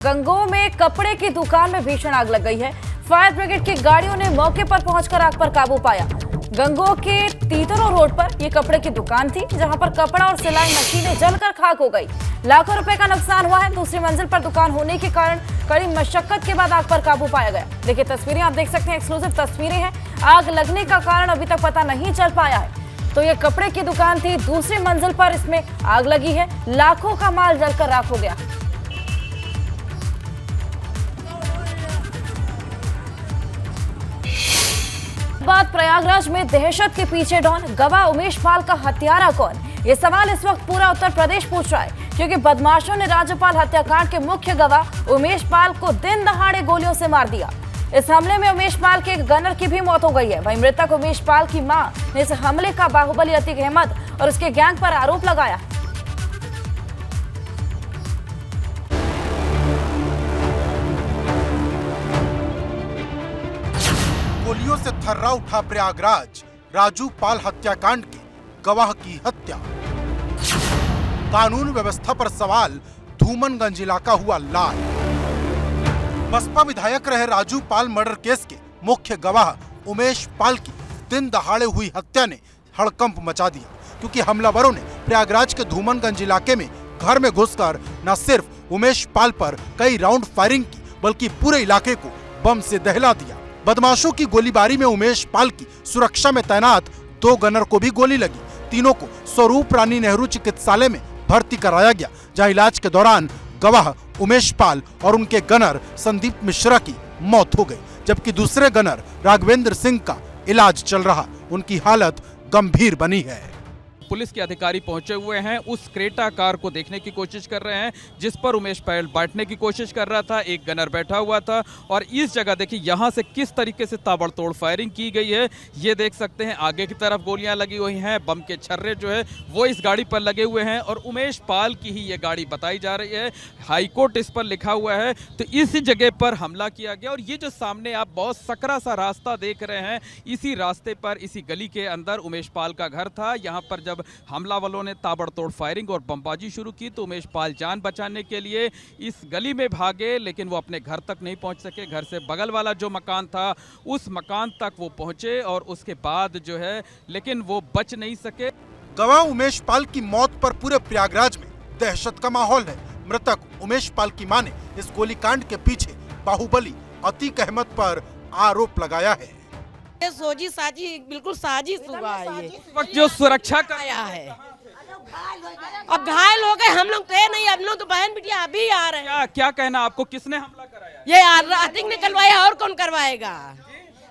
गंगोह में कपड़े की दुकान में भीषण आग लग गई है। फायर ब्रिगेड की गाड़ियों ने मौके पर पहुंचकर आग पर काबू पाया। गंगोह के तीतरो रोड पर यह कपड़े की दुकान थी, जहां पर कपड़ा और सिलाई मशीनें जलकर खाक हो गई। लाखों रुपए का नुकसान हुआ है। दूसरी मंजिल पर दुकान होने के कारण कड़ी मशक्कत के बाद आग पर काबू पाया गया। देखिए तस्वीरें, आप देख सकते हैं, एक्सक्लूसिव तस्वीरें हैं। आग लगने का कारण अभी तक पता नहीं चल पाया है। तो ये कपड़े की दुकान थी, दूसरी मंजिल पर इसमें आग लगी है। लाखों का माल जलकर राख हो गया। बात प्रयागराज में दहशत के पीछे डॉन गवाह उमेश पाल का हत्यारा कौन? ये सवाल इस वक्त पूरा उत्तर प्रदेश पूछ रहा है, क्योंकि बदमाशों ने राज्यपाल हत्याकांड के मुख्य गवाह उमेश पाल को दिन दहाड़े गोलियों से मार दिया। इस हमले में उमेश पाल के गनर की भी मौत हो गई है। वहीं मृतक उमेश पाल की मां ने इस हमले का बाहुबली अतीक अहमद और उसके गैंग पर आरोप लगाया। गोलियों से थर्रा उठा प्रयागराज, राजू पाल हत्याकांड के गवाह की हत्या। कानून व्यवस्था पर सवाल, धूमनगंज इलाका हुआ लाल। बसपा विधायक रहे राजू पाल मर्डर केस के मुख्य गवाह उमेश पाल की दिन दहाड़े हुई हत्या ने हड़कंप मचा दिया, क्योंकि हमलावरों ने प्रयागराज के धूमनगंज इलाके में घर में घुसकर न सिर्फ उमेश पाल पर कई राउंड फायरिंग की, बल्कि पूरे इलाके को बम से दहला दिया। बदमाशों की गोलीबारी में उमेश पाल की सुरक्षा में तैनात 2 गनर को भी गोली लगी। तीनों को स्वरूप रानी नेहरू चिकित्सालय में भर्ती कराया गया, जहां इलाज के दौरान गवाह उमेश पाल और उनके गनर संदीप मिश्रा की मौत हो गई, जबकि दूसरे गनर राघवेंद्र सिंह का इलाज चल रहा। उनकी हालत गंभीर बनी है। पुलिस के अधिकारी पहुंचे हुए हैं, उस क्रेटा कार को देखने की कोशिश कर रहे हैं जिस पर उमेश पाल बैठने की कोशिश कर रहा था। एक गनर बैठा हुआ था और इस जगह देखिए यहां से किस तरीके से ताबड़तोड़ फायरिंग की गई है, ये देख सकते हैं। आगे की तरफ गोलियां लगी हुई हैं, बम के छर्रे जो है वो इस गाड़ी पर लगे हुए हैं और उमेश पाल की ही ये गाड़ी बताई जा रही है। हाईकोर्ट इस पर लिखा हुआ है, तो इस जगह पर हमला किया गया। और ये जो सामने आप बहुत सकरा सा रास्ता देख रहे हैं, इसी रास्ते पर, इसी गली के अंदर उमेश पाल का घर था। यहाँ पर जब हमला वालों ने ताबड़तोड़ फायरिंग और बमबाजी शुरू की तो उमेश पाल जान बचाने के लिए इस गली में भागे, लेकिन वो अपने घर तक नहीं पहुंच सके। घर से बगल वाला जो मकान था उस मकान तक वो पहुंचे और उसके बाद जो है, लेकिन वो बच नहीं सके। गवाह उमेश पाल की मौत पर पूरे प्रयागराज में दहशत का माहौल है। मृतक उमेश पाल की मां ने इस गोलीकांड के पीछे बाहुबली अतीक अहमद पर आरोप लगाया है। ये सोची साजी, बिल्कुल साजिश हुआ है। ये वक्त जो सुरक्षा का आया है, अब घायल हो गए हम लोग तो नहीं, अब लोग तो बहन बिटिया अभी आ रहे हैं। क्या कहना आपको, किसने हमला कराया? ये आतिक ने करवाया, और कौन करवाएगा?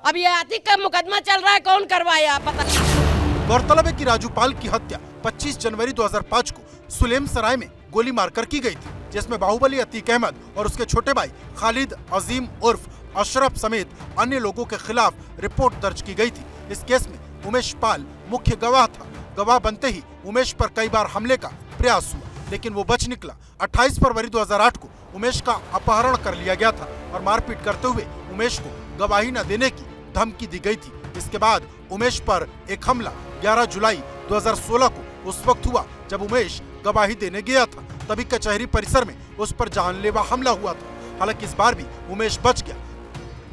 अब ये आतिक का मुकदमा चल रहा है, कौन करवाया पता नहीं। गौरतलब है कि राजू पाल की हत्या 25 जनवरी 2005 को सुलेम सराय में गोली मारकर की गई थी, जिसमें बाहुबली अतीक अहमद और उसके छोटे भाई खालिद अजीम उर्फ अशरफ समेत अन्य लोगों के खिलाफ रिपोर्ट दर्ज की गई थी। इस केस में उमेश पाल मुख्य गवाह था। गवाह बनते ही उमेश पर कई बार हमले का प्रयास हुआ, लेकिन वो बच निकला। 28 फरवरी 2008 को उमेश का अपहरण कर लिया गया था और मारपीट करते हुए उमेश को गवाही न देने की धमकी दी गई थी। इसके बाद उमेश पर एक हमला 11 जुलाई 2016 को उस वक्त हुआ जब उमेश गवाही देने गया था। तभी कचहरी परिसर में उस पर जानलेवा हमला हुआ था। हालांकि इस बार भी उमेश बच गया,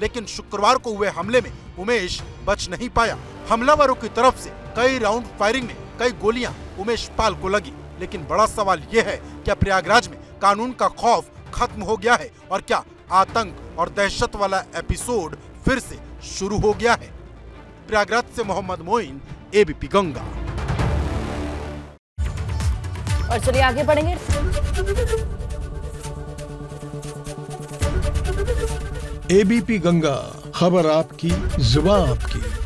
लेकिन शुक्रवार को हुए हमले में उमेश बच नहीं पाया। हमलावरों की तरफ से कई राउंड फायरिंग में कई गोलियां उमेश पाल को लगी। लेकिन बड़ा सवाल यह है, क्या प्रयागराज में कानून का खौफ खत्म हो गया है और क्या आतंक और दहशत वाला एपिसोड फिर से शुरू हो गया है? प्रयागराज से मोहम्मद मोइन, एबीपी गंगा। और चलिए आगे बढ़ेंगे। एबीपी गंगा, खबर आपकी, जुबान आपकी।